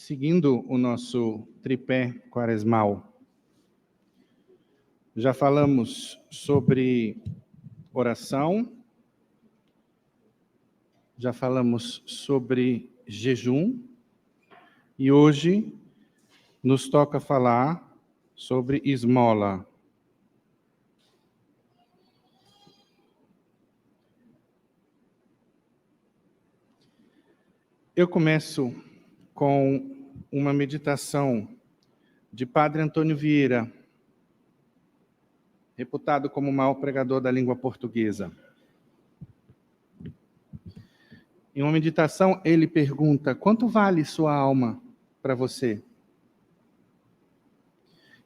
seguindo o nosso tripé quaresmal. Já falamos sobre oração, já falamos sobre jejum, e hoje nos toca falar sobre esmola. Eu começo com uma meditação de Padre Antônio Vieira, reputado como o maior pregador da língua portuguesa. Em uma meditação, ele pergunta: quanto vale sua alma para você?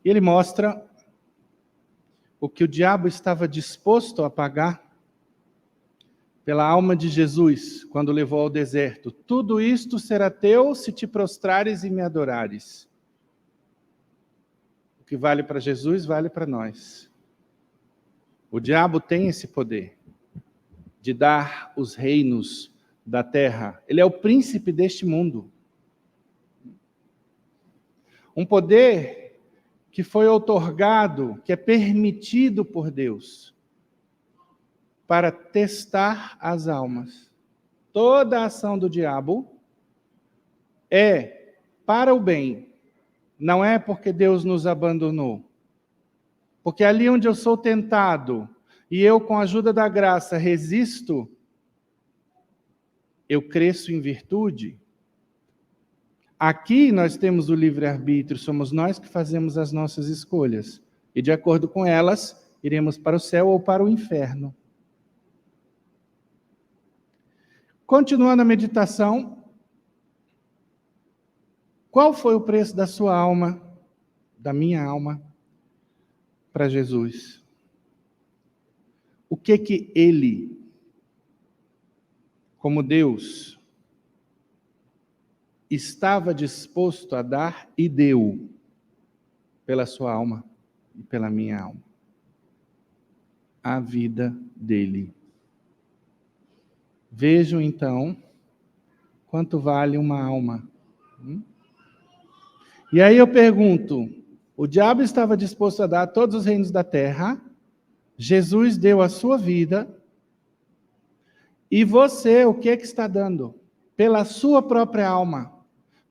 E ele mostra o que o diabo estava disposto a pagar pela alma de Jesus, quando o levou ao deserto. Tudo isto será teu se te prostrares e me adorares. O que vale para Jesus, vale para nós. O diabo tem esse poder de dar os reinos da terra. Ele é o príncipe deste mundo. Um poder que foi outorgado, que é permitido por Deus, para testar as almas. Toda a ação do diabo é para o bem. Não é porque Deus nos abandonou. Porque ali onde eu sou tentado, e eu com a ajuda da graça resisto, eu cresço em virtude. Aqui nós temos o livre-arbítrio, somos nós que fazemos as nossas escolhas. E de acordo com elas, iremos para o céu ou para o inferno. Continuando a meditação, qual foi o preço da sua alma, da minha alma, para Jesus? O que ele, como Deus, estava disposto a dar e deu pela sua alma e pela minha alma? A vida dele. Vejam então quanto vale uma alma. E aí eu pergunto, o diabo estava disposto a dar todos os reinos da terra, Jesus deu a sua vida, e você, o que é que está dando? Pela sua própria alma,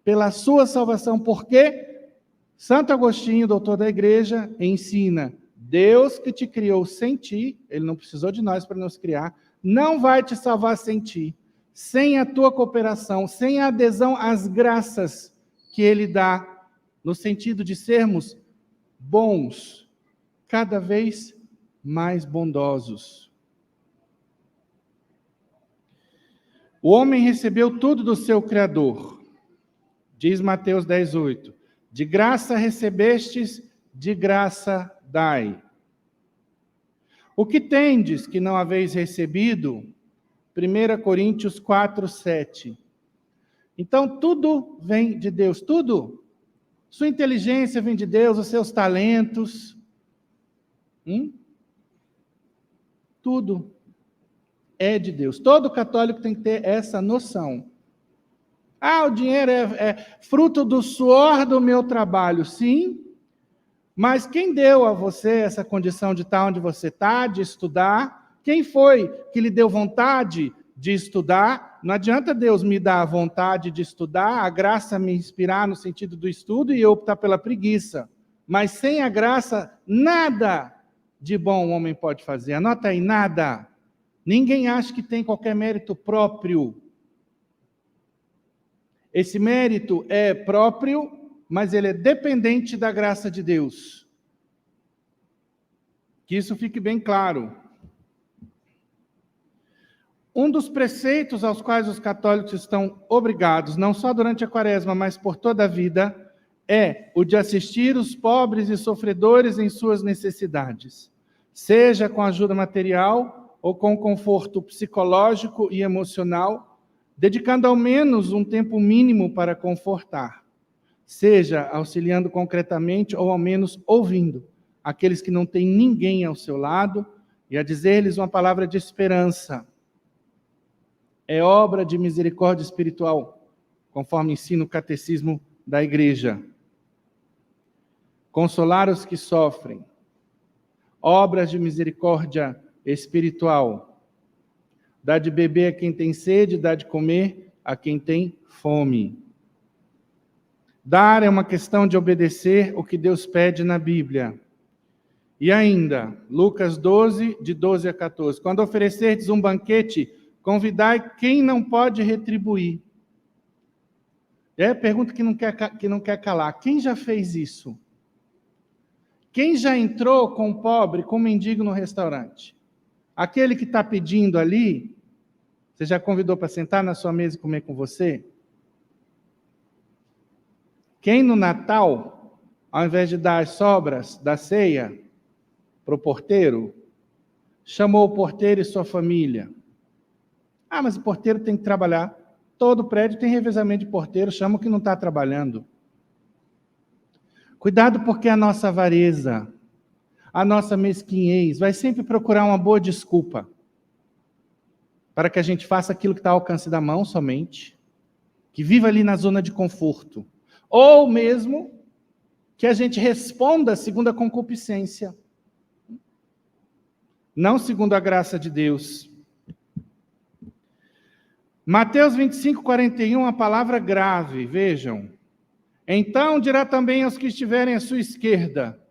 pela sua salvação. Porque Santo Agostinho, doutor da igreja, ensina: Deus que te criou sem ti, ele não precisou de nós para nos criar, não vai te salvar sem ti, sem a tua cooperação, sem a adesão às graças que ele dá, no sentido de sermos bons, cada vez mais bondosos. O homem recebeu tudo do seu Criador. Diz Mateus 10:8. De graça recebestes, de graça dai. O que tendes que não haveis recebido? 1 Coríntios 4:7. Então tudo vem de Deus, tudo. Sua inteligência vem de Deus, os seus talentos. Tudo é de Deus. Todo católico tem que ter essa noção. O dinheiro é fruto do suor do meu trabalho. Sim, mas quem deu a você essa condição de estar onde você está, de estudar? Quem foi que lhe deu vontade de estudar? Não adianta Deus me dar a vontade de estudar, a graça me inspirar no sentido do estudo e eu optar pela preguiça. Mas sem a graça, nada de bom o homem pode fazer. Anota aí, nada. Ninguém acha que tem qualquer mérito próprio. Esse mérito é próprio, mas ele é dependente da graça de Deus. Que isso fique bem claro. Um dos preceitos aos quais os católicos estão obrigados, não só durante a Quaresma, mas por toda a vida, é o de assistir os pobres e sofredores em suas necessidades, seja com ajuda material ou com conforto psicológico e emocional, dedicando ao menos um tempo mínimo para confortar, seja auxiliando concretamente ou ao menos ouvindo aqueles que não têm ninguém ao seu lado e a dizer-lhes uma palavra de esperança. É obra de misericórdia espiritual, conforme ensina o Catecismo da igreja. Consolar os que sofrem. Obras de misericórdia espiritual. Dar de beber a quem tem sede, dar de comer a quem tem fome. Dar é uma questão de obedecer o que Deus pede na Bíblia. E ainda, Lucas 12, de 12 a 14. Quando oferecerdes um banquete, convidai quem não pode retribuir. É a pergunta que não quer calar. Quem já fez isso? Quem já entrou com um pobre, com um mendigo no restaurante? Aquele que está pedindo ali, você já convidou para sentar na sua mesa e comer com você? Quem no Natal, ao invés de dar as sobras da ceia para o porteiro, chamou o porteiro e sua família? Ah, mas o porteiro tem que trabalhar. Todo prédio tem revezamento de porteiro, chama o que não está trabalhando. Cuidado, porque a nossa avareza, a nossa mesquinhez, vai sempre procurar uma boa desculpa para que a gente faça aquilo que está ao alcance da mão somente, que viva ali na zona de conforto, ou mesmo que a gente responda segundo a concupiscência, não segundo a graça de Deus. Mateus 25, 41, uma palavra grave, vejam. Então dirá também aos que estiverem à sua esquerda: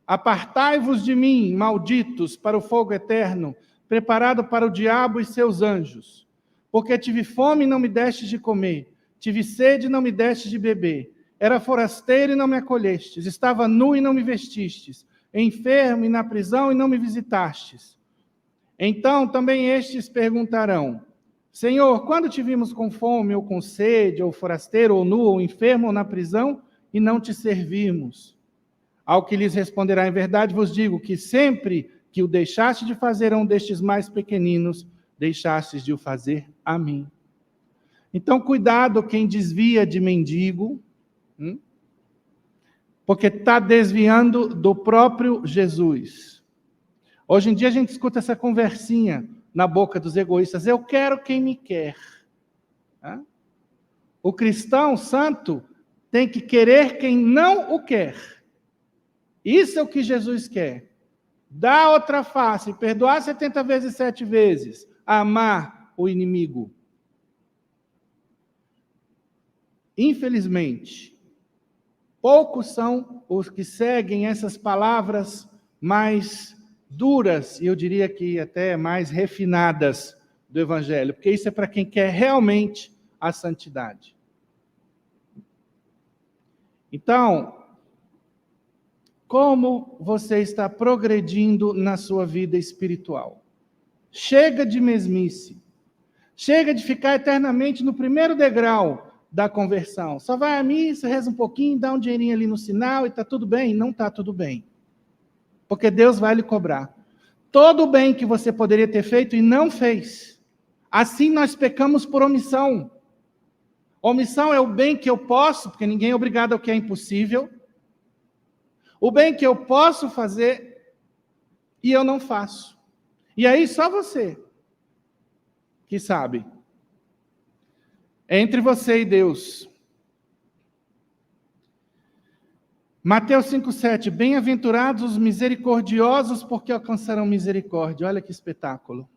apartai-vos de mim, malditos, para o fogo eterno, preparado para o diabo e seus anjos. Porque tive fome e não me destes de comer, tive sede e não me destes de beber, era forasteiro e não me acolhestes, estava nu e não me vestistes, enfermo e na prisão e não me visitastes. Então também estes perguntarão: Senhor, quando te vimos com fome, ou com sede, ou forasteiro, ou nu, ou enfermo, ou na prisão, e não te servimos? Ao que lhes responderá: em verdade vos digo que sempre que o deixaste de fazer a um destes mais pequeninos, deixastes de o fazer a mim. Então, cuidado quem desvia de mendigo, porque está desviando do próprio Jesus. Hoje em dia a gente escuta essa conversinha na boca dos egoístas: eu quero quem me quer. O cristão santo tem que querer quem não o quer. Isso é o que Jesus quer. Dar outra face, perdoar 70 vezes, 7 vezes, amar o inimigo. Infelizmente, poucos são os que seguem essas palavras mais duras, e eu diria que até mais refinadas do Evangelho, porque isso é para quem quer realmente a santidade. Então, como você está progredindo na sua vida espiritual? Chega de mesmice. Chega de ficar eternamente no primeiro degrau da conversão. Só vai à missa, reza um pouquinho, dá um dinheirinho ali no sinal e está tudo bem? Não está tudo bem. Porque Deus vai lhe cobrar. Todo o bem que você poderia ter feito e não fez. Assim nós pecamos por omissão. Omissão é o bem que eu posso, porque ninguém é obrigado ao que é impossível. O bem que eu posso fazer e eu não faço. E aí só você que sabe. É entre você e Deus. Mateus 5,7. Bem-aventurados os misericordiosos, porque alcançarão misericórdia. Olha que espetáculo.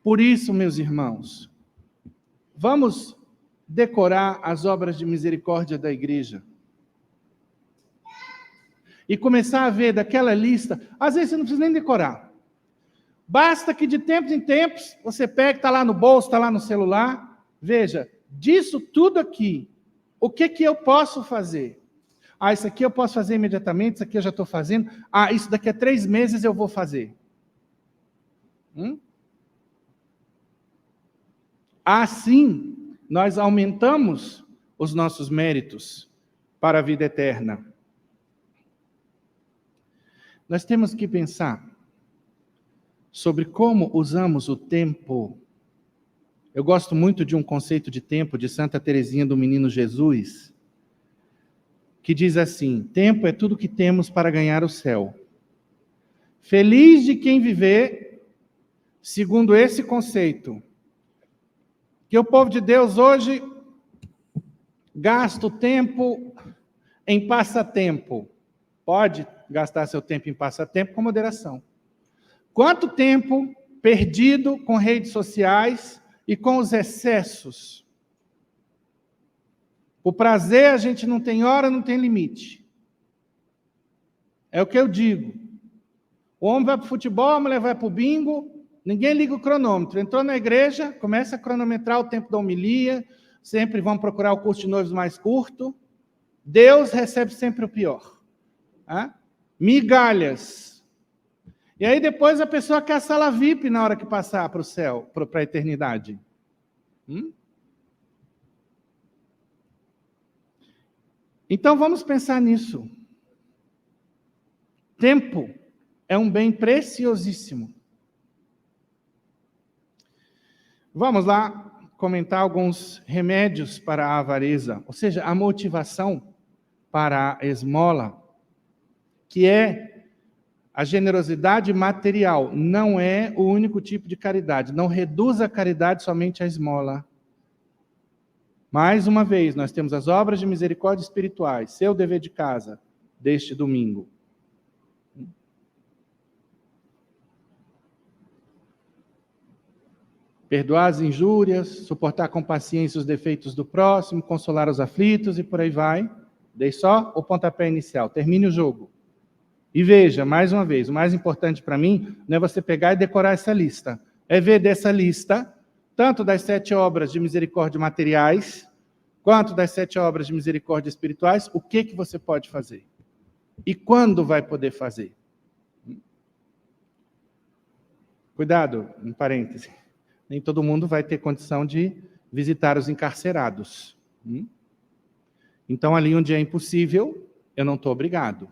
Por isso, meus irmãos, vamos decorar as obras de misericórdia da igreja. E começar a ver daquela lista. Às vezes você não precisa nem decorar. Basta que de tempos em tempos você pegue, está lá no bolso, está lá no celular. Veja, disso tudo aqui, o que eu posso fazer? Ah, isso aqui eu posso fazer imediatamente, isso aqui eu já estou fazendo. Ah, isso daqui a 3 meses eu vou fazer. Assim, nós aumentamos os nossos méritos para a vida eterna. Nós temos que pensar sobre como usamos o tempo. Eu gosto muito de um conceito de tempo de Santa Teresinha do Menino Jesus, que diz assim: tempo é tudo que temos para ganhar o céu. Feliz de quem viver segundo esse conceito. Que o povo de Deus hoje Gasto tempo em passatempo. Pode gastar seu tempo em passatempo com moderação. Quanto tempo perdido com redes sociais e com os excessos? O prazer a gente não tem hora, não tem limite. É o que eu digo. O homem vai para o futebol, a mulher vai para o bingo, ninguém liga o cronômetro. Entrou na igreja, começa a cronometrar o tempo da homilia, sempre vão procurar o curso de noivos mais curto. Deus recebe sempre o pior. Migalhas. E aí depois a pessoa quer a sala VIP na hora que passar para o céu, para a eternidade. Então vamos pensar nisso. Tempo é um bem preciosíssimo. Vamos lá comentar alguns remédios para a avareza, ou seja, a motivação para a esmola, que é a generosidade material. Não é o único tipo de caridade. Não reduza a caridade somente à esmola. Mais uma vez, nós temos as obras de misericórdia espirituais, seu dever de casa, deste domingo. Perdoar as injúrias, suportar com paciência os defeitos do próximo, consolar os aflitos e por aí vai. Dei só o pontapé inicial, termine o jogo. E veja, mais uma vez, o mais importante para mim não é você pegar e decorar essa lista. É ver dessa lista, tanto das 7 obras de misericórdia materiais, quanto das 7 obras de misericórdia espirituais, o que você pode fazer. E quando vai poder fazer. Cuidado, um parêntese. Nem todo mundo vai ter condição de visitar os encarcerados. Então, ali onde é impossível, eu não estou obrigado.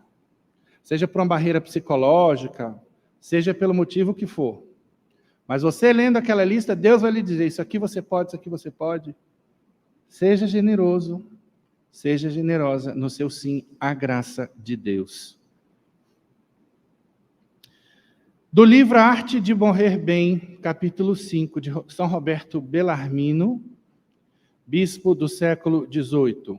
Seja por uma barreira psicológica, seja pelo motivo que for. Mas você lendo aquela lista, Deus vai lhe dizer, isso aqui você pode, isso aqui você pode. Seja generoso, seja generosa no seu sim à graça de Deus. Do livro A Arte de Morrer Bem, capítulo 5, de São Roberto Bellarmino, bispo do século XVIII.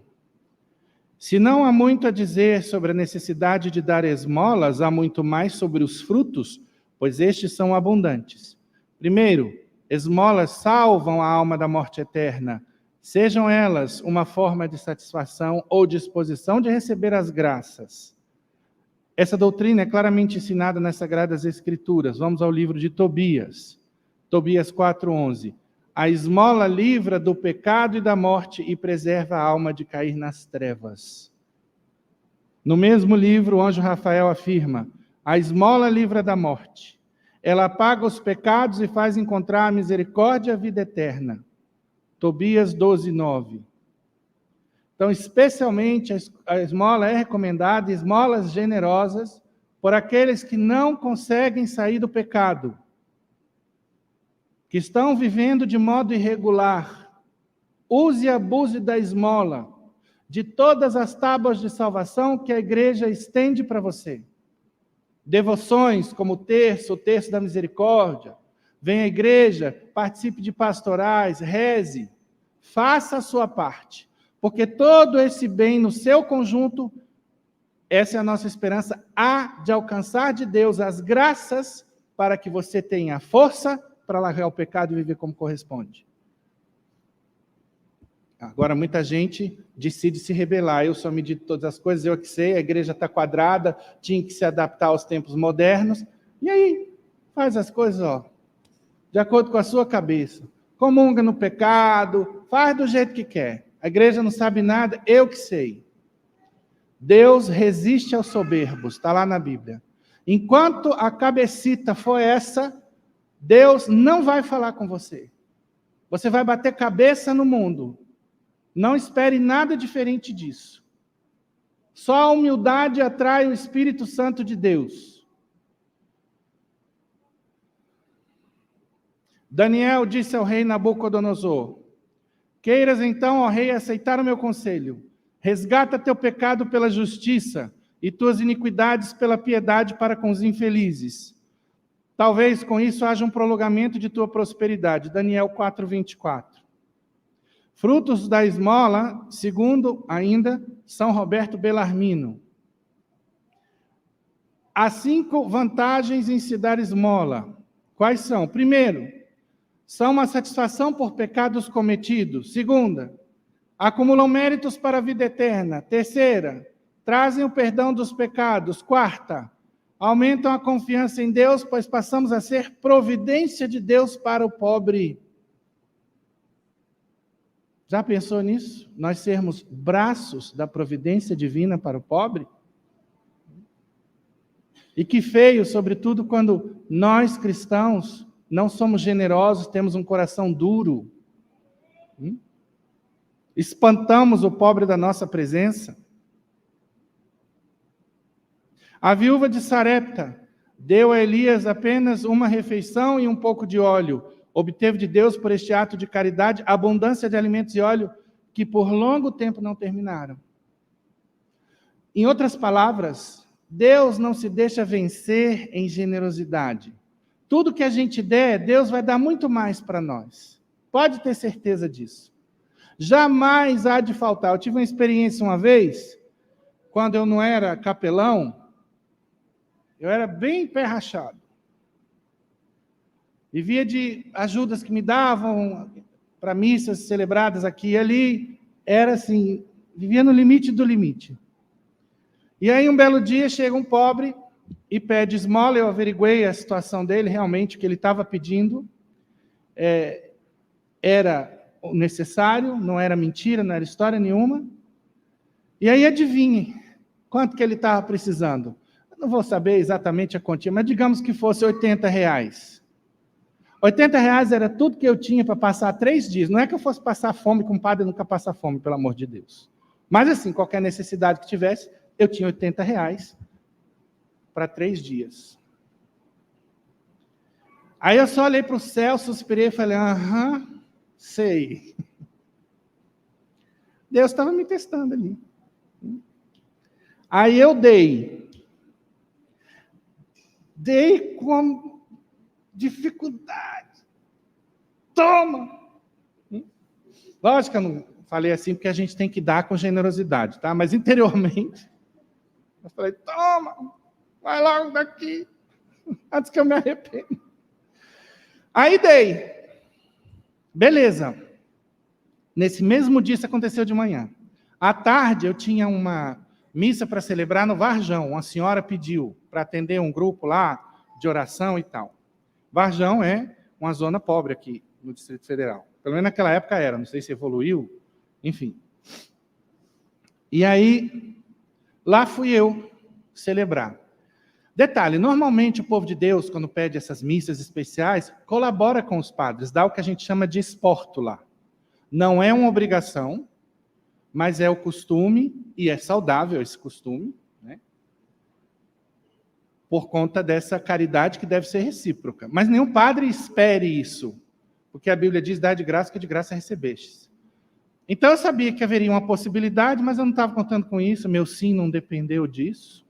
Se não há muito a dizer sobre a necessidade de dar esmolas, há muito mais sobre os frutos, pois estes são abundantes. Primeiro, esmolas salvam a alma da morte eterna, sejam elas uma forma de satisfação ou disposição de receber as graças. Essa doutrina é claramente ensinada nas Sagradas Escrituras. Vamos ao livro de Tobias. Tobias 4:11. A esmola livra do pecado e da morte e preserva a alma de cair nas trevas. No mesmo livro, o anjo Rafael afirma, a esmola livra da morte. Ela apaga os pecados e faz encontrar a misericórdia e a vida eterna. Tobias 12:9. Então, especialmente, a esmola é recomendada, esmolas generosas, por aqueles que não conseguem sair do pecado, que estão vivendo de modo irregular. Use e abuse da esmola, de todas as tábuas de salvação que a igreja estende para você. Devoções como o terço da misericórdia. Venha à igreja, participe de pastorais, reze, faça a sua parte. Porque todo esse bem no seu conjunto, essa é a nossa esperança, há de alcançar de Deus as graças para que você tenha a força para largar o pecado e viver como corresponde. Agora, muita gente decide se rebelar. Eu só medito todas as coisas, eu que sei, a igreja está quadrada, tinha que se adaptar aos tempos modernos. E aí, faz as coisas, de acordo com a sua cabeça. Comunga no pecado, faz do jeito que quer. A igreja não sabe nada, eu que sei. Deus resiste aos soberbos, está lá na Bíblia. Enquanto a cabecita for essa, Deus não vai falar com você. Você vai bater cabeça no mundo. Não espere nada diferente disso. Só a humildade atrai o Espírito Santo de Deus. Daniel disse ao rei Nabucodonosor, queiras então, ó rei, aceitar o meu conselho. Resgata teu pecado pela justiça e tuas iniquidades pela piedade para com os infelizes. Talvez com isso haja um prolongamento de tua prosperidade. Daniel 4:24. Frutos da esmola, segundo ainda São Roberto Bellarmino. Há 5 vantagens em se dar esmola. Quais são? Primeiro, são uma satisfação por pecados cometidos. Segunda, acumulam méritos para a vida eterna. Terceira, trazem o perdão dos pecados. Quarta, aumentam a confiança em Deus, pois passamos a ser providência de Deus para o pobre. Já pensou nisso? Nós sermos braços da providência divina para o pobre? E que feio, sobretudo, quando nós cristãos não somos generosos, temos um coração duro. Espantamos o pobre da nossa presença. A viúva de Sarepta deu a Elias apenas uma refeição e um pouco de óleo. Obteve de Deus, por este ato de caridade, abundância de alimentos e óleo que por longo tempo não terminaram. Em outras palavras, Deus não se deixa vencer em generosidade. Tudo que a gente der, Deus vai dar muito mais para nós. Pode ter certeza disso. Jamais há de faltar. Eu tive uma experiência uma vez, quando eu não era capelão, eu era bem pé rachado. Vivia de ajudas que me davam para missas celebradas aqui e ali. Era assim, vivia no limite do limite. E aí um belo dia chega um pobre e pede esmola. Eu averiguei a situação dele, realmente o que ele estava pedindo era o necessário, não era mentira, não era história nenhuma. E aí adivinhe quanto que ele estava precisando. Eu não vou saber exatamente a quantia, mas digamos que fosse R$80. R$80 era tudo que eu tinha para passar 3 dias. Não é que eu fosse passar fome, com o padre nunca passa fome, pelo amor de Deus. Mas assim, qualquer necessidade que tivesse, eu tinha R$80 para 3 dias. Aí eu só olhei para o céu, suspirei e falei, sei. Deus estava me testando ali. Aí eu dei. Dei com dificuldade. Toma! Lógico que eu não falei assim, porque a gente tem que dar com generosidade, tá? Mas interiormente, eu falei, toma! Vai logo daqui, antes que eu me arrependa. Aí dei. Beleza. Nesse mesmo dia, isso aconteceu de manhã. À tarde, eu tinha uma missa para celebrar no Varjão. Uma senhora pediu para atender um grupo lá de oração e tal. Varjão é uma zona pobre aqui no Distrito Federal. Pelo menos naquela época era, não sei se evoluiu, enfim. E aí, lá fui eu celebrar. Detalhe, normalmente o povo de Deus, quando pede essas missas especiais, colabora com os padres, dá o que a gente chama de espórtula. Não é uma obrigação, mas é o costume, e é saudável esse costume, né? Por conta dessa caridade que deve ser recíproca. Mas nenhum padre espere isso, porque a Bíblia diz, dá de graça que de graça recebestes. Então eu sabia que haveria uma possibilidade, mas eu não estava contando com isso, meu sim não dependeu disso.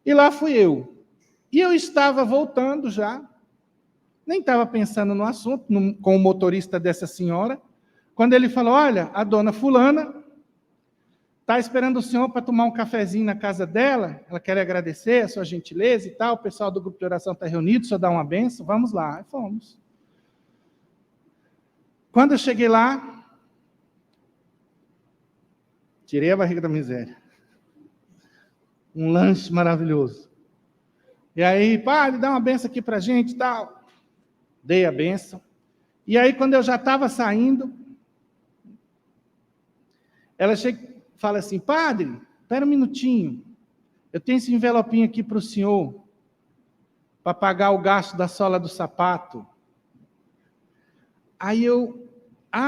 E lá fui eu. E eu estava voltando já, nem estava pensando no assunto, com o motorista dessa senhora, quando ele falou, olha, a dona fulana está esperando o senhor para tomar um cafezinho na casa dela, ela quer agradecer a sua gentileza e tal, o pessoal do grupo de oração está reunido, o senhor dá uma benção, vamos lá. E fomos. Quando eu cheguei lá, tirei a barriga da miséria. Um lanche maravilhoso. E aí, padre, dá uma benção aqui para a gente e tal. Dei a benção. E aí, quando eu já estava saindo, ela chega, fala assim, padre, espera um minutinho, eu tenho esse envelopinho aqui para o senhor, para pagar o gasto da sola do sapato. Aí eu,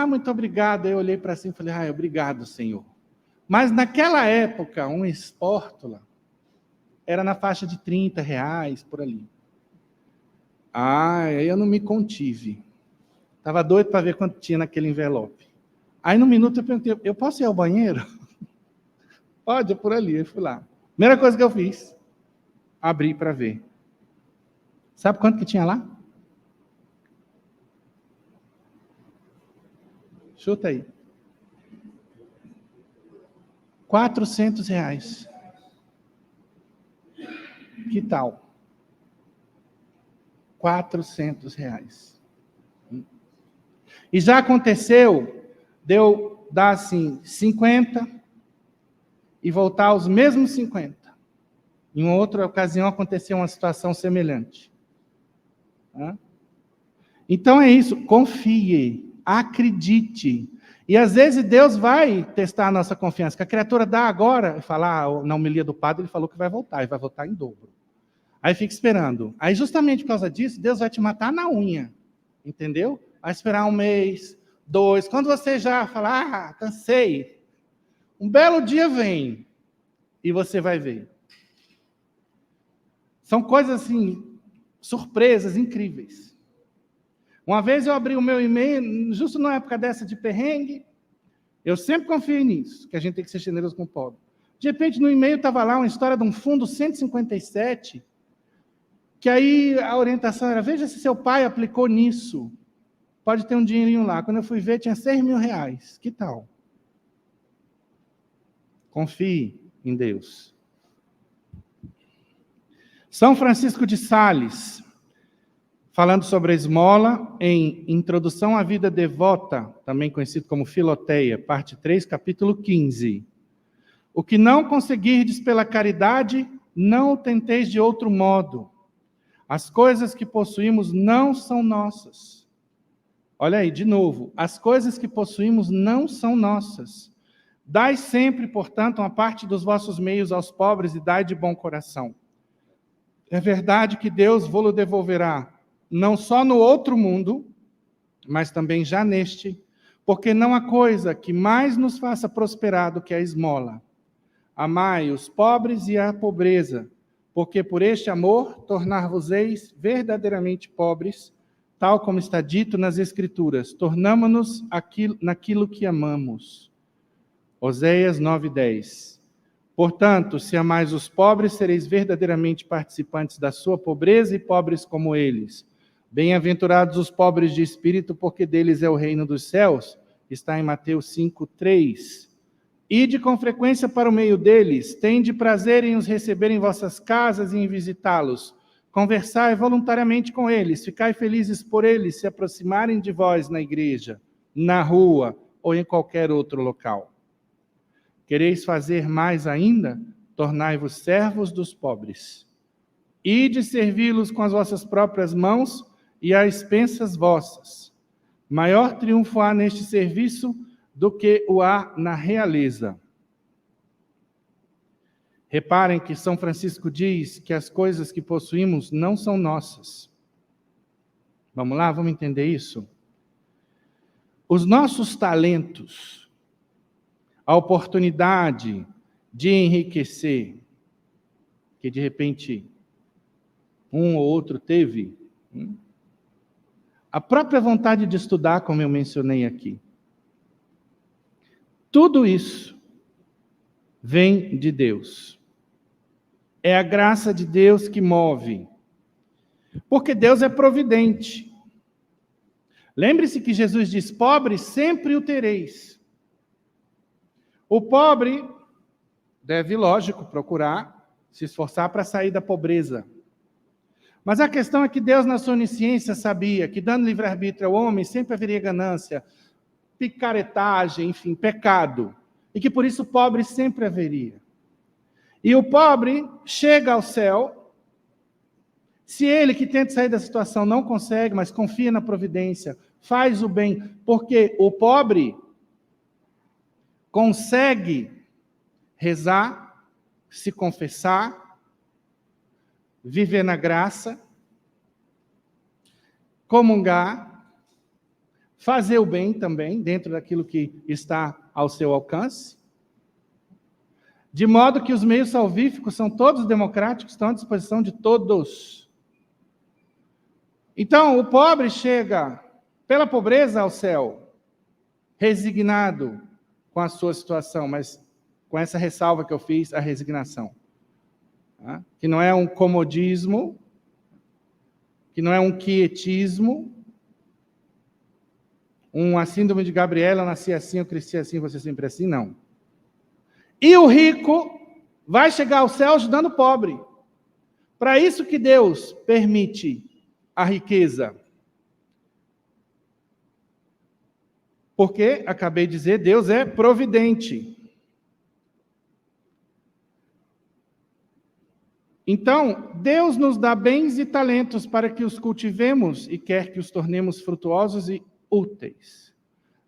muito obrigado. Aí eu olhei para cima e falei, obrigado, senhor. Mas naquela época, um espórtula era na faixa de R$30, por ali. Aí eu não me contive. Estava doido para ver quanto tinha naquele envelope. Aí, no minuto, eu perguntei, eu posso ir ao banheiro? Pode, é por ali. Eu fui lá. Primeira coisa que eu fiz, abri para ver. Sabe quanto que tinha lá? Chuta aí. R$ 400. Que tal? R$ 400. E já aconteceu de eu dar assim 50 e voltar aos mesmos 50. Em uma outra ocasião aconteceu uma situação semelhante. Então é isso, confie, acredite. E às vezes Deus vai testar a nossa confiança, que a criatura dá agora, e fala, na homilia do padre ele falou que vai voltar, e vai voltar em dobro. Aí fica esperando. Aí justamente por causa disso, Deus vai te matar na unha, entendeu? Vai esperar 1 mês, 2, quando você já falar, cansei, um belo dia vem, e você vai ver. São coisas assim, surpresas incríveis. Uma vez eu abri o meu e-mail, justo na época dessa de perrengue, eu sempre confiei nisso, que a gente tem que ser generoso com o pobre. De repente, no e-mail estava lá uma história de um fundo 157, que aí a orientação era, veja se seu pai aplicou nisso, pode ter um dinheirinho lá. Quando eu fui ver, tinha R$ 6.000. Que tal? Confie em Deus. São Francisco de Sales, falando sobre a esmola, em Introdução à Vida Devota, também conhecido como Filoteia, parte 3, capítulo 15. O que não conseguirdes pela caridade, não o tenteis de outro modo. As coisas que possuímos não são nossas. Olha aí, de novo, as coisas que possuímos não são nossas. Dai sempre, portanto, uma parte dos vossos meios aos pobres e dai de bom coração. É verdade que Deus vos devolverá, não só no outro mundo, mas também já neste, porque não há coisa que mais nos faça prosperar do que a esmola. Amai os pobres e a pobreza, porque por este amor tornar-vos-eis verdadeiramente pobres, tal como está dito nas Escrituras, tornamo-nos naquilo que amamos. Oséias 9:10. Portanto, se amais os pobres, sereis verdadeiramente participantes da sua pobreza e pobres como eles. Bem-aventurados os pobres de espírito, porque deles é o reino dos céus. Está em Mateus 5:3. Ide com frequência para o meio deles, tende prazer em os receber em vossas casas e em visitá-los. Conversai voluntariamente com eles, ficai felizes por eles se aproximarem de vós na igreja, na rua ou em qualquer outro local. Quereis fazer mais ainda? Tornai-vos servos dos pobres. Ide servi-los com as vossas próprias mãos e a expensas vossas. Maior triunfo há neste serviço do que o há na realeza. Reparem que São Francisco diz que as coisas que possuímos não são nossas. Vamos lá, vamos entender isso? Os nossos talentos, a oportunidade de enriquecer, que de repente um ou outro teve, a própria vontade de estudar, como eu mencionei aqui, tudo isso vem de Deus. É a graça de Deus que move. Porque Deus é providente. Lembre-se que Jesus diz, pobre sempre o tereis. O pobre deve, lógico, procurar se esforçar para sair da pobreza. Mas a questão é que Deus, na sua onisciência, sabia que dando livre-arbítrio ao homem, sempre haveria ganância, picaretagem, enfim, pecado. E que por isso o pobre sempre haveria. E o pobre chega ao céu, se ele que tenta sair da situação não consegue, mas confia na providência, faz o bem, porque o pobre consegue rezar, se confessar, viver na graça, comungar, fazer o bem também, dentro daquilo que está ao seu alcance, de modo que os meios salvíficos são todos democráticos, estão à disposição de todos. Então, o pobre chega pela pobreza ao céu, resignado com a sua situação, mas com essa ressalva que eu fiz, a resignação. Que não é um comodismo, que não é um quietismo, a síndrome de Gabriela, eu nasci assim, eu cresci assim, você sempre assim, não. E o rico vai chegar ao céu ajudando o pobre. Para isso que Deus permite a riqueza. Porque, acabei de dizer, Deus é providente. Então, Deus nos dá bens e talentos para que os cultivemos e quer que os tornemos frutuosos e úteis.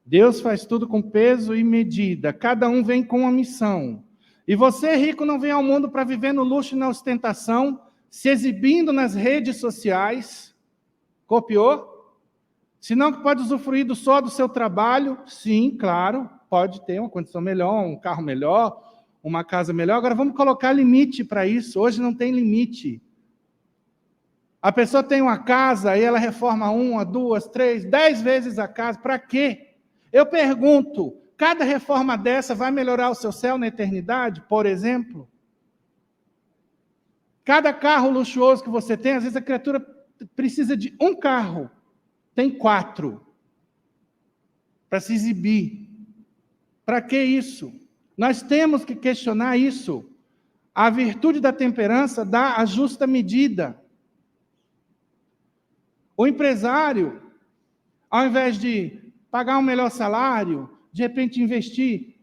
Deus faz tudo com peso e medida. Cada um vem com uma missão. E você, rico, não vem ao mundo para viver no luxo e na ostentação, se exibindo nas redes sociais. Copiou? Senão que pode usufruir só do seu trabalho. Sim, claro, pode ter uma condição melhor, um carro melhor, uma casa melhor. Agora vamos colocar limite para isso. Hoje não tem limite. A pessoa tem uma casa e ela reforma 1, 2, 3, 10 vezes a casa. Para quê? Eu pergunto, cada reforma dessa vai melhorar o seu céu na eternidade, por exemplo? Cada carro luxuoso que você tem, às vezes a criatura precisa de um carro. Tem 4 para se exibir. Para que isso? Nós temos que questionar isso. A virtude da temperança dá a justa medida. O empresário, ao invés de pagar um melhor salário, de repente investir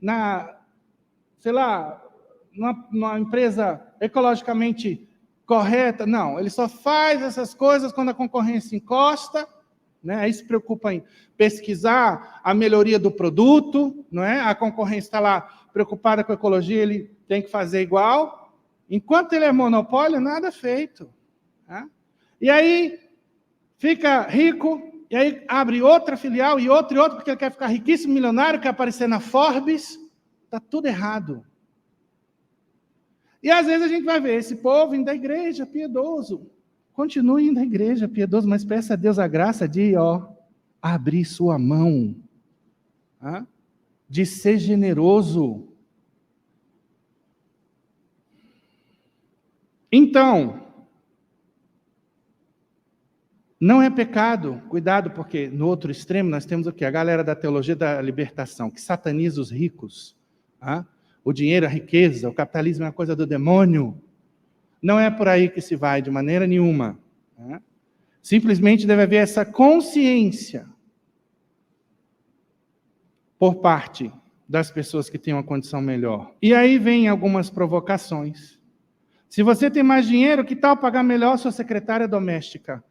numa empresa ecologicamente correta, não, ele só faz essas coisas quando a concorrência encosta, né? Aí se preocupa em pesquisar a melhoria do produto, não é? A concorrência está lá preocupada com a ecologia, ele tem que fazer igual. Enquanto ele é monopólio, nada é feito. Né? E aí fica rico, e aí abre outra filial e outra, porque ele quer ficar riquíssimo, milionário, quer aparecer na Forbes. Está tudo errado. E às vezes a gente vai ver esse povo indo da igreja, piedoso. Continue indo à igreja, piedoso, mas peça a Deus a graça de, abrir sua mão. De ser generoso. Então, não é pecado, cuidado, porque no outro extremo nós temos o quê? A galera da teologia da libertação, que sataniza os ricos. O dinheiro, a riqueza, o capitalismo é uma coisa do demônio. Não é por aí que se vai, de maneira nenhuma. Simplesmente deve haver essa consciência por parte das pessoas que têm uma condição melhor. E aí vem algumas provocações. Se você tem mais dinheiro, que tal pagar melhor sua secretária doméstica?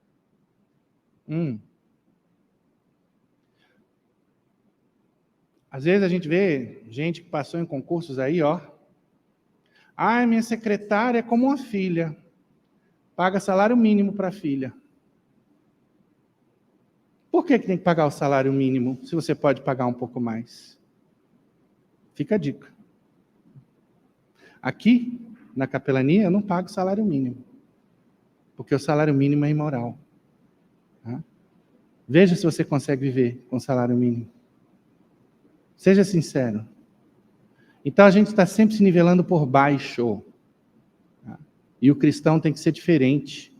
Às vezes a gente vê gente que passou em concursos aí, minha secretária é como uma filha. Paga salário mínimo para a filha. Por que tem que pagar o salário mínimo, se você pode pagar um pouco mais? Fica a dica. Aqui, na capelania, eu não pago salário mínimo. Porque o salário mínimo é imoral. Veja se você consegue viver com salário mínimo. Seja sincero. Então a gente está sempre se nivelando por baixo. E o cristão tem que ser diferente.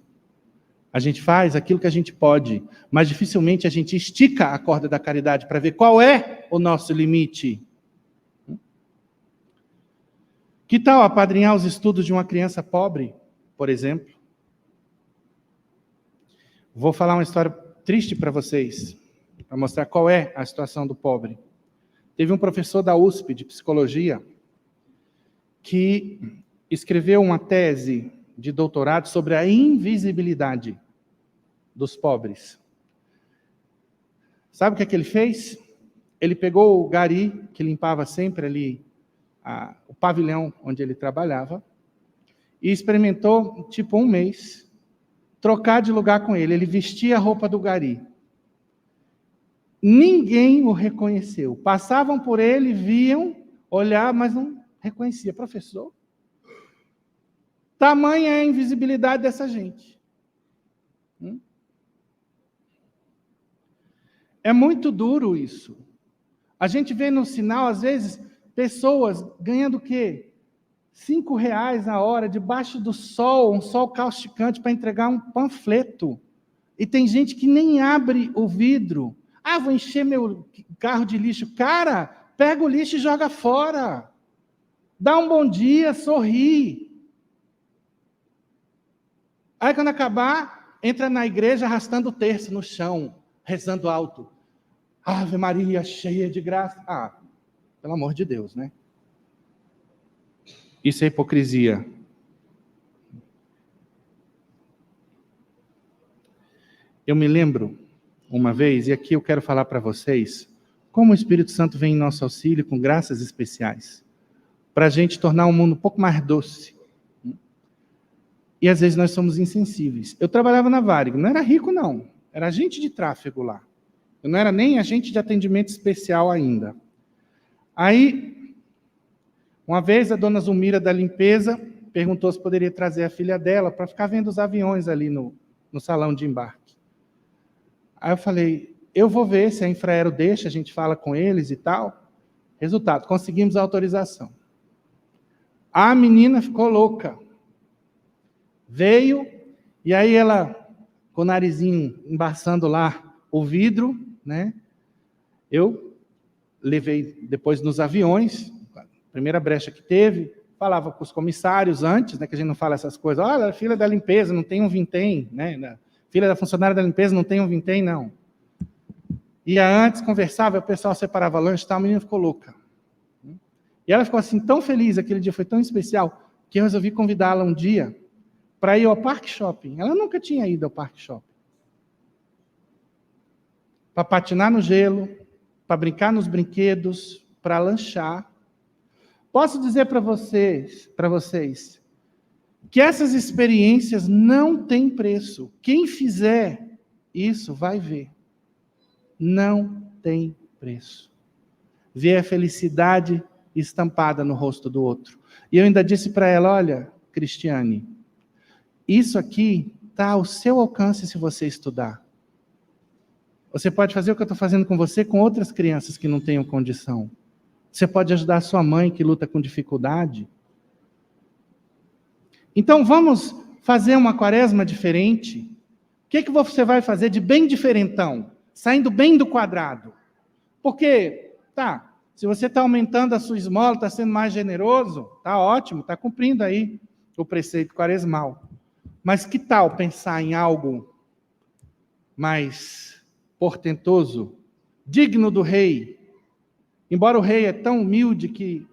A gente faz aquilo que a gente pode, mas dificilmente a gente estica a corda da caridade para ver qual é o nosso limite. Que tal apadrinhar os estudos de uma criança pobre, por exemplo? Vou falar uma história triste para vocês, para mostrar qual é a situação do pobre. Teve um professor da USP de psicologia que escreveu uma tese de doutorado sobre a invisibilidade dos pobres. Sabe o que ele fez? Ele pegou o gari, que limpava sempre ali o pavilhão onde ele trabalhava, e experimentou, tipo, 1 mês, trocar de lugar com ele. Ele vestia a roupa do gari. Ninguém o reconheceu. Passavam por ele, viam, olhavam, mas não reconhecia. Professor? Tamanha é a invisibilidade dessa gente. É muito duro isso. A gente vê no sinal, às vezes, pessoas ganhando o quê? R$5 a hora, debaixo do sol, um sol causticante, para entregar um panfleto. E tem gente que nem abre o vidro. Vou encher meu carro de lixo. Cara, pega o lixo e joga fora. Dá um bom dia, sorri. Aí quando acabar, entra na igreja arrastando o terço no chão, rezando alto. Ave Maria, cheia de graça. Ah, pelo amor de Deus, né? Isso é hipocrisia. Eu me lembro uma vez, e aqui eu quero falar para vocês, como o Espírito Santo vem em nosso auxílio com graças especiais, para a gente tornar o mundo um pouco mais doce. E às vezes nós somos insensíveis. Eu trabalhava na Varig, não era rico não, era agente de tráfego lá. Eu não era nem agente de atendimento especial ainda. Aí, uma vez a dona Zulmira da limpeza perguntou se poderia trazer a filha dela para ficar vendo os aviões ali no salão de embarque. Aí eu falei, eu vou ver se a Infraero deixa, a gente fala com eles e tal. Resultado, conseguimos a autorização. A menina ficou louca. Veio, e aí ela, com o narizinho embaçando lá o vidro, né? Eu levei depois nos aviões, a primeira brecha que teve, falava com os comissários antes, né, que a gente não fala essas coisas. Olha, filha da limpeza, não tem um vintém, né? Filha da funcionária da limpeza, não tem um vintém, não. Ia antes, conversava, o pessoal separava lanche e tal, a menina ficou louca. E ela ficou assim, tão feliz, aquele dia foi tão especial, que eu resolvi convidá-la um dia para ir ao Parque Shopping. Ela nunca tinha ido ao Parque Shopping. Para patinar no gelo, para brincar nos brinquedos, para lanchar. Posso dizer para vocês, que essas experiências não têm preço. Quem fizer isso vai ver. Não tem preço. Ver a felicidade estampada no rosto do outro. E eu ainda disse para ela, olha, Cristiane, isso aqui está ao seu alcance se você estudar. Você pode fazer o que eu estou fazendo com você com outras crianças que não tenham condição. Você pode ajudar a sua mãe que luta com dificuldade. Então vamos fazer uma quaresma diferente. O que você vai fazer de bem diferentão? Saindo bem do quadrado. Porque, se você está aumentando a sua esmola, está sendo mais generoso, está ótimo, está cumprindo aí o preceito quaresmal. Mas que tal pensar em algo mais portentoso, digno do rei? Embora o rei é tão humilde que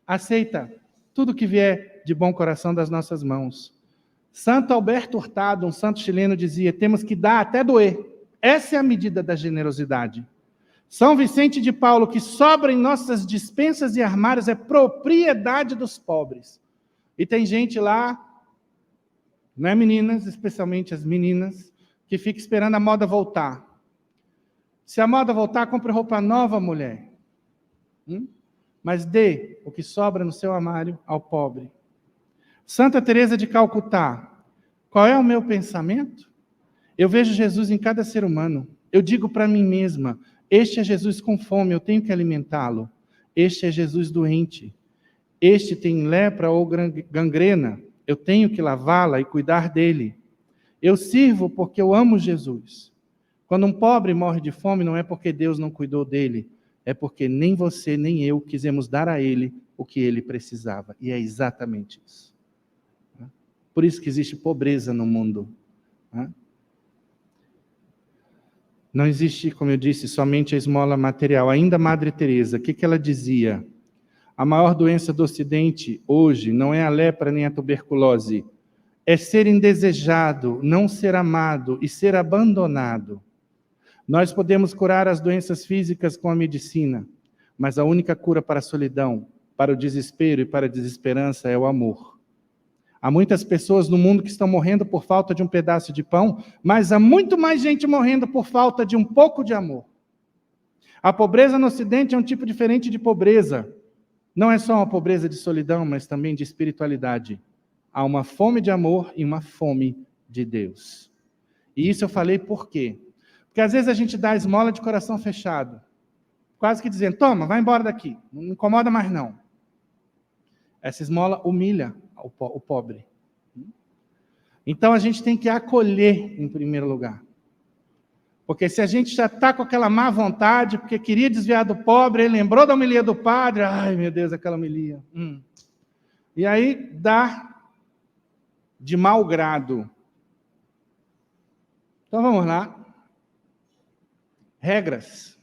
aceita tudo que vier de bom coração das nossas mãos. Santo Alberto Hurtado, um santo chileno, dizia, temos que dar até doer. Essa é a medida da generosidade. São Vicente de Paulo, que sobra em nossas despensas e armários é propriedade dos pobres. E tem gente lá, não é meninas, especialmente as meninas, que fica esperando a moda voltar. Se a moda voltar, compre roupa nova, mulher. Mas dê o que sobra no seu armário ao pobre. Santa Teresa de Calcutá, qual é o meu pensamento? Eu vejo Jesus em cada ser humano. Eu digo para mim mesma, este é Jesus com fome, eu tenho que alimentá-lo. Este é Jesus doente. Este tem lepra ou gangrena, eu tenho que lavá-la e cuidar dele. Eu sirvo porque eu amo Jesus. Quando um pobre morre de fome, não é porque Deus não cuidou dele, é porque nem você nem eu quisemos dar a ele o que ele precisava. E é exatamente isso. Por isso que existe pobreza no mundo. Não existe, como eu disse, somente a esmola material. Ainda Madre Teresa, o que ela dizia? A maior doença do Ocidente hoje não é a lepra nem a tuberculose. É ser indesejado, não ser amado e ser abandonado. Nós podemos curar as doenças físicas com a medicina, mas a única cura para a solidão, para o desespero e para a desesperança é o amor. Há muitas pessoas no mundo que estão morrendo por falta de um pedaço de pão, mas há muito mais gente morrendo por falta de um pouco de amor. A pobreza no Ocidente é um tipo diferente de pobreza. Não é só uma pobreza de solidão, mas também de espiritualidade. Há uma fome de amor e uma fome de Deus. E isso eu falei por quê? Porque às vezes a gente dá esmola de coração fechado, quase que dizendo, toma, vai embora daqui, não me incomoda mais não. Essa esmola humilha o pobre. Então a gente tem que acolher em primeiro lugar. Porque se a gente já está com aquela má vontade, porque queria desviar do pobre, ele lembrou da homilia do padre, ai meu Deus, aquela homilia. E aí dá de mau grado. Então vamos lá. Regras.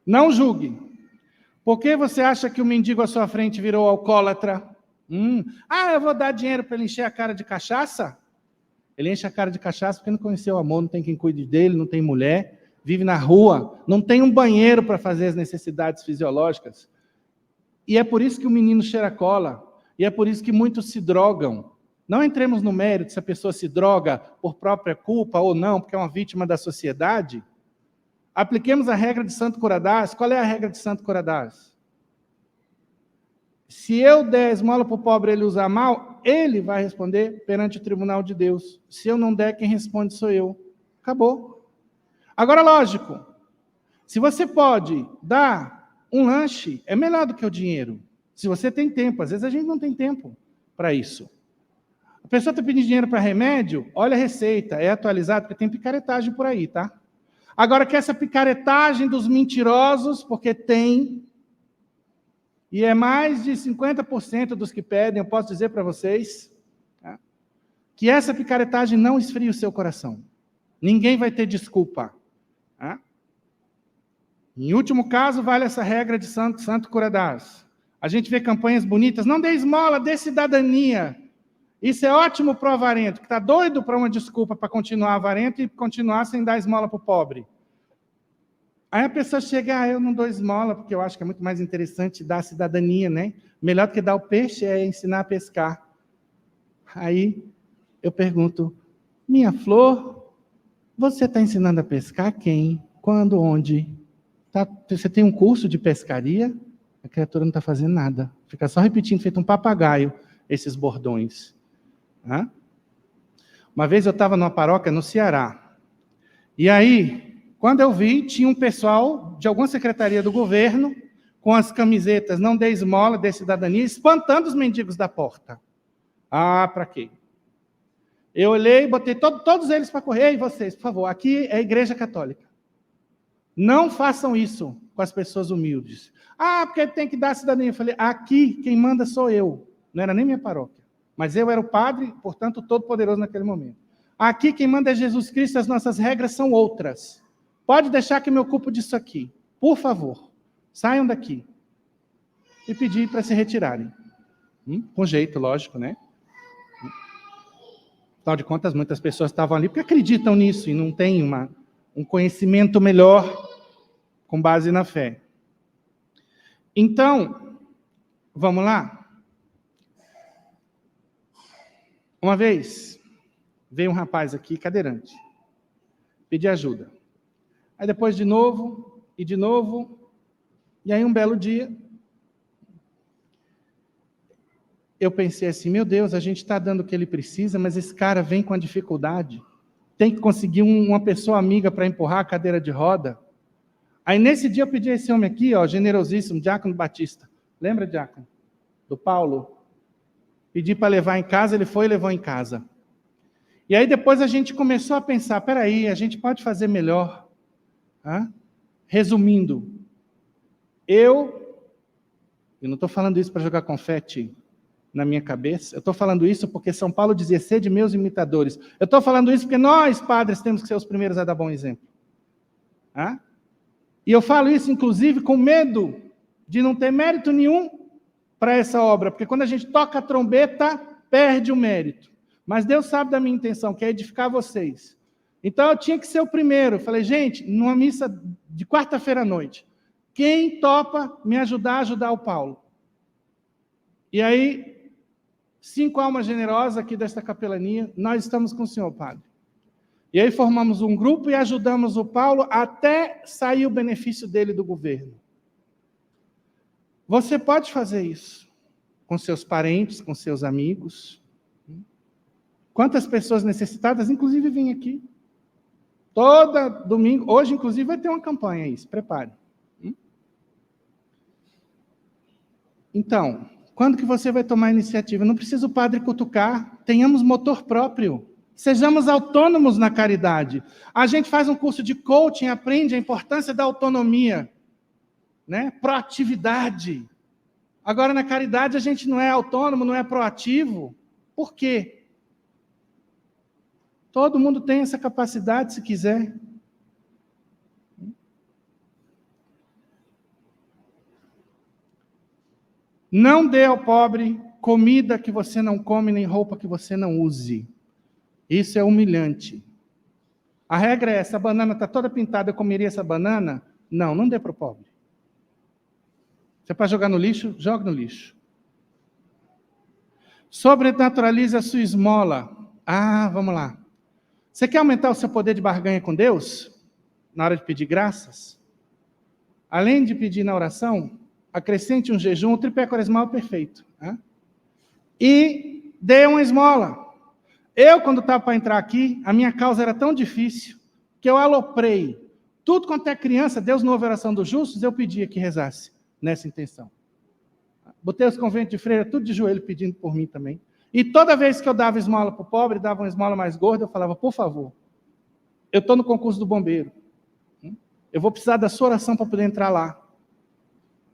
Não julgue. Por que você acha que o mendigo à sua frente virou alcoólatra? Eu vou dar dinheiro para ele encher a cara de cachaça? Ele enche a cara de cachaça porque não conheceu o amor, não tem quem cuide dele, não tem mulher, vive na rua, não tem um banheiro para fazer as necessidades fisiológicas. E é por isso que o menino cheira cola, e é por isso que muitos se drogam. Não entremos no mérito se a pessoa se droga por própria culpa ou não, porque é uma vítima da sociedade. Apliquemos a regra de Santo Curadás. Qual é a regra de Santo Curadás? Se eu der esmola para o pobre e ele usar mal, ele vai responder perante o tribunal de Deus. Se eu não der, quem responde sou eu. Acabou. Agora, lógico, se você pode dar um lanche, é melhor do que o dinheiro. Se você tem tempo, às vezes a gente não tem tempo para isso. A pessoa está pedindo dinheiro para remédio, olha a receita, é atualizado, porque tem picaretagem por aí, tá? Agora que essa picaretagem dos mentirosos, porque tem, e é mais de 50% dos que pedem, eu posso dizer para vocês, tá? Que essa picaretagem não esfria o seu coração. Ninguém vai ter desculpa. Tá? Em último caso, vale essa regra de Santo Curadás. A gente vê campanhas bonitas, não dê esmola, dê cidadania. Isso é ótimo para o avarento, que está doido para uma desculpa para continuar avarento e continuar sem dar esmola para o pobre. Aí a pessoa chega, eu não dou esmola, porque eu acho que é muito mais interessante dar cidadania, né? Melhor do que dar o peixe é ensinar a pescar. Aí eu pergunto, minha flor, você está ensinando a pescar quem? Quando? Onde? Você tem um curso de pescaria? A criatura não está fazendo nada. Fica só repetindo, feito um papagaio, esses bordões. Hã? Uma vez eu estava numa paróquia no Ceará. E aí, quando eu vi, tinha um pessoal de alguma secretaria do governo com as camisetas não dê esmola, dê cidadania, espantando os mendigos da porta. Para quê? Eu olhei, botei todos eles para correr. E vocês, por favor, aqui é a Igreja Católica. Não façam isso com as pessoas humildes. Porque tem que dar cidadania. Eu falei, aqui quem manda sou eu. Não era nem minha paróquia. Mas eu era o padre, portanto, todo-poderoso naquele momento. Aqui quem manda é Jesus Cristo, as nossas regras são outras. Pode deixar que eu me ocupo disso aqui. Por favor, saiam daqui. E pedi para se retirarem. Com jeito, lógico, né? Afinal de contas, muitas pessoas estavam ali porque acreditam nisso e não têm um conhecimento melhor com base na fé. Então, vamos lá? Uma vez, veio um rapaz aqui, cadeirante, pedir ajuda. Aí depois de novo, e aí um belo dia, eu pensei assim, meu Deus, a gente está dando o que ele precisa, mas esse cara vem com a dificuldade. Tem que conseguir uma pessoa amiga para empurrar a cadeira de roda. Aí nesse dia eu pedi a esse homem aqui, generosíssimo, Diácono Batista. Lembra, Diácono? Do Paulo? Pedi para levar em casa, ele foi e levou em casa. E aí depois a gente começou a pensar, peraí, a gente pode fazer melhor. Resumindo, eu não estou falando isso para jogar confete na minha cabeça, eu estou falando isso porque São Paulo dizia, sede meus imitadores. Eu estou falando isso porque nós, padres, temos que ser os primeiros a dar bom exemplo. E eu falo isso, inclusive, com medo de não ter mérito nenhum para essa obra, porque quando a gente toca a trombeta, perde o mérito. Mas Deus sabe da minha intenção, que é edificar vocês. Então eu tinha que ser o primeiro. Eu falei, gente, numa missa de quarta-feira à noite, quem topa me ajudar o Paulo? E aí, 5 almas generosas aqui desta capelania, nós estamos com o senhor, padre. E aí formamos um grupo e ajudamos o Paulo até sair o benefício dele do governo. Você pode fazer isso com seus parentes, com seus amigos. Quantas pessoas necessitadas, inclusive, vêm aqui. Toda domingo, hoje, inclusive, vai ter uma campanha aí, se prepare. Então, quando que você vai tomar a iniciativa? Não precisa o padre cutucar, tenhamos motor próprio. Sejamos autônomos na caridade. A gente faz um curso de coaching, aprende a importância da autonomia, né? Proatividade. Agora, na caridade, a gente não é autônomo, não é proativo. Por quê? Todo mundo tem essa capacidade, se quiser. Não dê ao pobre comida que você não come, nem roupa que você não use. Isso é humilhante. A regra é, essa banana está toda pintada, eu comeria essa banana? Não, não dê para o pobre. Você pode jogar no lixo? Joga no lixo. Sobrenaturalize a sua esmola. Vamos lá. Você quer aumentar o seu poder de barganha com Deus? Na hora de pedir graças? Além de pedir na oração, acrescente um jejum, o tripé quaresmal perfeito. E dê uma esmola. Eu, quando estava para entrar aqui, a minha causa era tão difícil que eu aloprei. Tudo quanto é criança, Deus não ouve a oração dos justos, eu pedia que rezasse nessa intenção. Botei os conventos de freira tudo de joelho pedindo por mim também. E toda vez que eu dava esmola para o pobre, dava uma esmola mais gorda, eu falava, por favor, eu estou no concurso do bombeiro. Eu vou precisar da sua oração para poder entrar lá.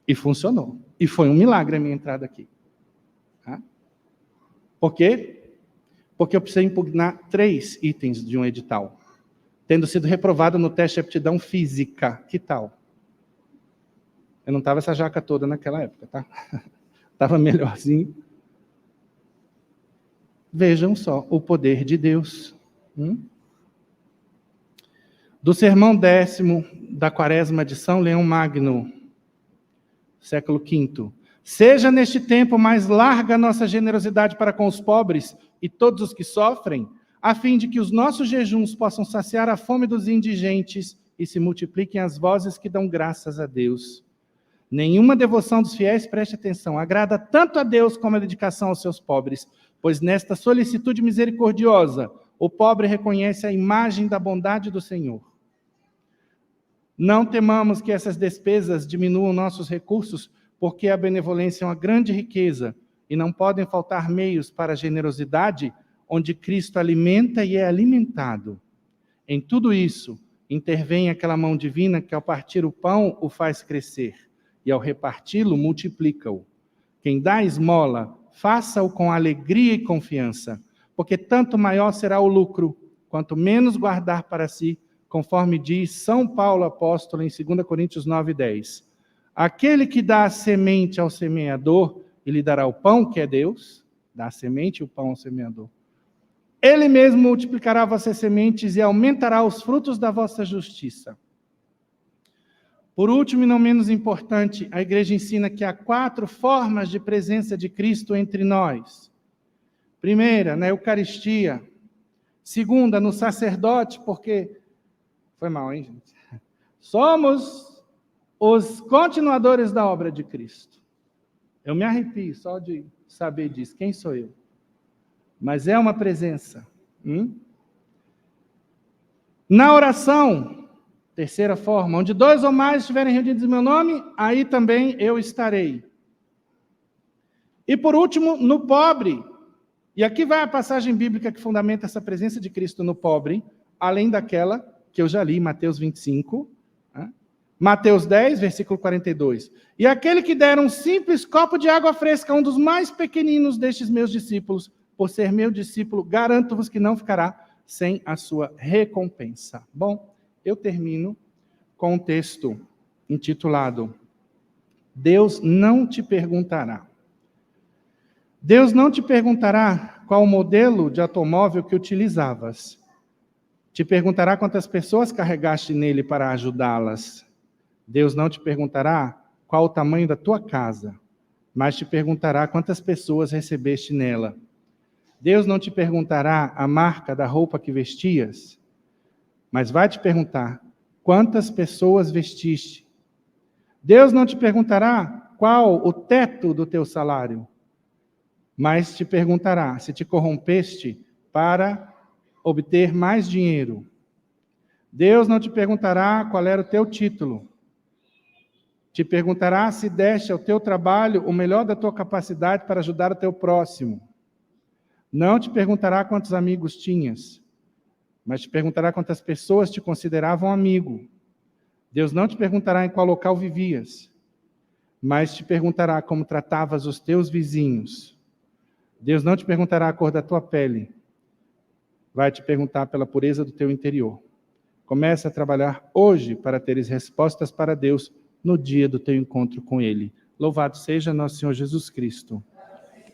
E funcionou. E foi um milagre a minha entrada aqui. Por quê? Porque eu precisei impugnar 3 itens de um edital. Tendo sido reprovado no teste de aptidão física. Que tal? Eu não estava essa jaca toda naquela época, tá? Estava melhorzinho. Vejam só o poder de Deus. Do sermão 10º da Quaresma de São Leão Magno, século V. Seja neste tempo mais larga a nossa generosidade para com os pobres e todos os que sofrem, a fim de que os nossos jejuns possam saciar a fome dos indigentes e se multipliquem as vozes que dão graças a Deus. Nenhuma devoção dos fiéis, preste atenção, agrada tanto a Deus como a dedicação aos seus pobres, pois nesta solicitude misericordiosa, o pobre reconhece a imagem da bondade do Senhor. Não temamos que essas despesas diminuam nossos recursos, porque a benevolência é uma grande riqueza e não podem faltar meios para a generosidade, onde Cristo alimenta e é alimentado. Em tudo isso, intervém aquela mão divina que, ao partir o pão, o faz crescer, e ao reparti-lo, multiplica-o. Quem dá esmola, faça-o com alegria e confiança, porque tanto maior será o lucro, quanto menos guardar para si, conforme diz São Paulo apóstolo em 2 Coríntios 9:10. Aquele que dá a semente ao semeador, e lhe dará o pão, que é Deus, dá a semente e o pão ao semeador. Ele mesmo multiplicará vossas sementes e aumentará os frutos da vossa justiça. Por último e não menos importante, a igreja ensina que há 4 formas de presença de Cristo entre nós. Primeira, na Eucaristia. Segunda, no sacerdote, porque... Foi mal, hein, gente? Somos os continuadores da obra de Cristo. Eu me arrepio só de saber disso. Quem sou eu? Mas é uma presença. Na oração, terceira forma, onde 2 ou mais estiverem reunidos em meu nome, aí também eu estarei. E por último, no pobre. E aqui vai a passagem bíblica que fundamenta essa presença de Cristo no pobre, além daquela que eu já li, Mateus 25, Mateus 10, versículo 42. E aquele que der um simples copo de água fresca a um dos mais pequeninos destes meus discípulos, por ser meu discípulo, garanto-vos que não ficará sem a sua recompensa. Bom, eu termino com um texto intitulado Deus não te perguntará. Deus não te perguntará qual o modelo de automóvel que utilizavas. Te perguntará quantas pessoas carregaste nele para ajudá-las. Deus não te perguntará qual o tamanho da tua casa, mas te perguntará quantas pessoas recebeste nela. Deus não te perguntará a marca da roupa que vestias, mas vai te perguntar quantas pessoas vestiste. Deus não te perguntará qual o teto do teu salário, mas te perguntará se te corrompeste para obter mais dinheiro. Deus não te perguntará qual era o teu título. Te perguntará se deste ao teu trabalho o melhor da tua capacidade para ajudar o teu próximo. Não te perguntará quantos amigos tinhas, mas te perguntará quantas pessoas te consideravam amigo. Deus não te perguntará em qual local vivias. mas te perguntará como tratavas os teus vizinhos. Deus não te perguntará a cor da tua pele, vai te perguntar pela pureza do teu interior. Comece a trabalhar hoje para teres respostas para Deus no dia do teu encontro com Ele. Louvado seja nosso Senhor Jesus Cristo.